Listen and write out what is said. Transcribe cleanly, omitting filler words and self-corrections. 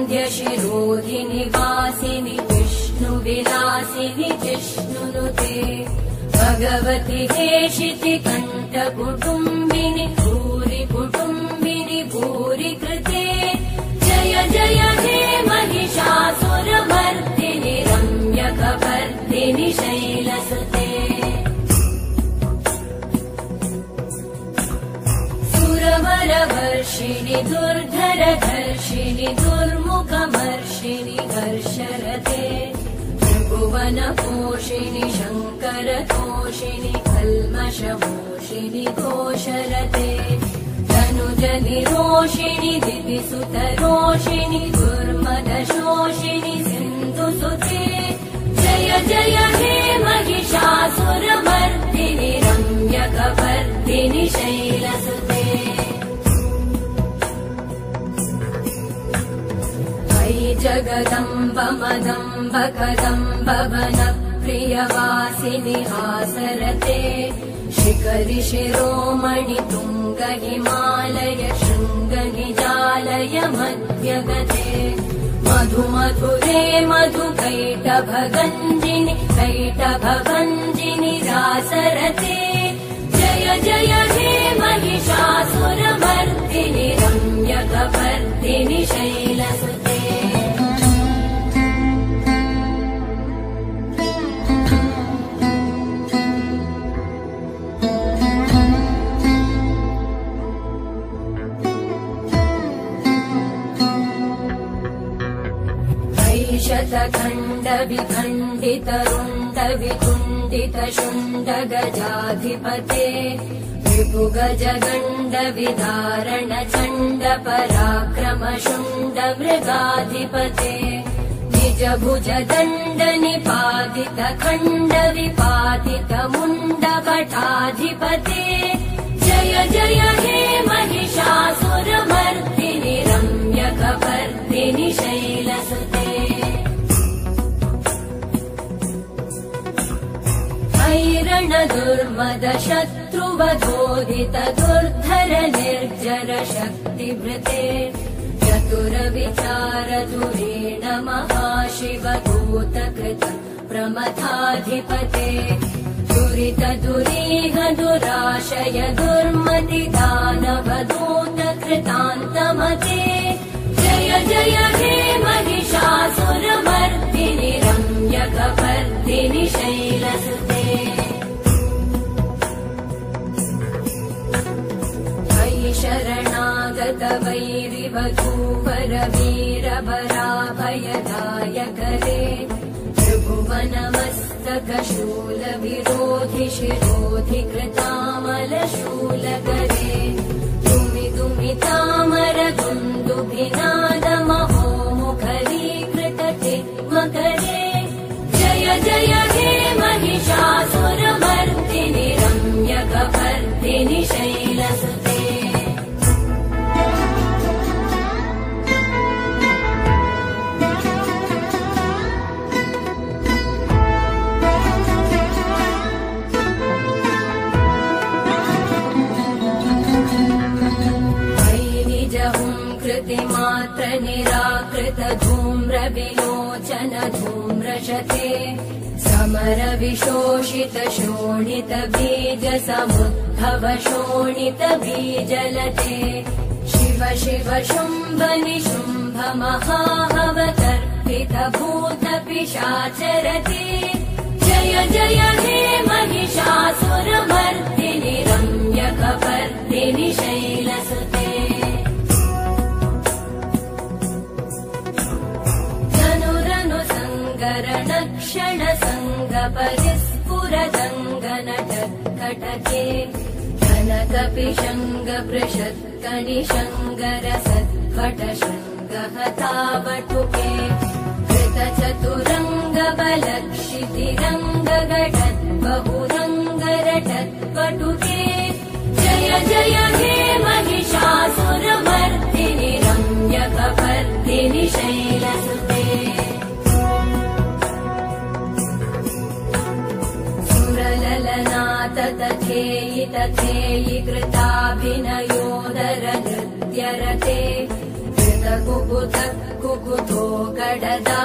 श्रीवरविन्द्यशिरोधिनि वासिनि विष्णुविलासिनि जिष्णुनुते भगवति हेशिति कण्ठकुटुम्बिनि भूरि कुटुम्बिनि भूरि कृते जय जय हे महिषासुरमर्दिनि रम्यकपर्दिनि शैलसुते सुरवरवर्षिणि दुर्धरधर्षिणि दुर्मुखमर्षिणि हर्षरते त्रिभुवनपोषिणि शङ्करतोषिणि कल्मषमोषिणि घोषरते धनुजनिरोषिणि दितिसुतरोषिणि दुर्मदशोषिणि सिन्धुसुते जय जय हे महिषासुरमर्दिनि रम्यकपर्दिनि शैलसुते जगदम्ब मदम्ब कदम्ब वनप्रियवासिनि हासरते शिखरि शिरोमणि तुङ्ग हिमालय शृङ्ग निजालय मध्यगते मधु मधुरे मधु कैटभगञ्जिनि कैटभभञ्जिनि रासरते जय जय हे महिषासुरमर्दिनि रम्यकपर्दिनि शैलसुते शतखण्ड विखण्डित रुण्ड विकुण्डित शुण्ड गजाधिपते विपुगज गण्ड विदारण चण्ड पराक्रम शुण्ड मृगाधिपते निज भुज दण्ड निपातित खण्ड विपातित मुण्ड कटाधिपते जय जय हे महिषासुरमर्दिनि रम्यकपर्दिनि शैलसुते ऐरण दुर्मद शत्रुवधोदित दुर्धर निर्जर शक्तिभृते चतुर विचार धुरेण महाशिव दूतकृत प्रमथाधिपते दुरित दुरीह दुराशय दुर्मति दानव दूत कृतान्तमते जय जय हे महिषासुरमर्दिनि रम्यकपर्दिनि शैलसुते शरणागत वैरिवधूवर वीरभराभयदायकरे त्रिभुवनमस्तक शूल विरोधि शिरोधि कृतामल शूलकरे दुमि दुमि तामर दुन्दुभिनाद महो मुखरीकृत चिन्मकरे जय जय हे महिषासुरमर्दिनि रम्यकपर्दिनि शैलसुते मात्र निराकृत धूम्र विलोचन धूम्रशते समर विशोषित शोणित बीज समुद्भव शोणित बीजलते शिव शिव शुम्भ निशुम्भ महाहवतर्पित भूत पिशाचरते जय जय हे महिषासुरमर्दिनि रम्यकपर्दिनि शैलसुते क्षण संग परिस्फुरदङ्गन टत्कटके कनकपिशङ्ग पृषत्कनिशङ्गर सत्कट शृङ्ग हतावटुके कृत चतुरङ्ग बलक्षितिरङ्ग घटत् बहुरङ्गरटत्पटुके जय जय हे महिषासुरमर्दिनि रम्यकपर्दिनि शैलसुते तथेयि तथेयि कृताभिनयोदर नृत्यरते कृत कुकुथ कुकुथो गडदा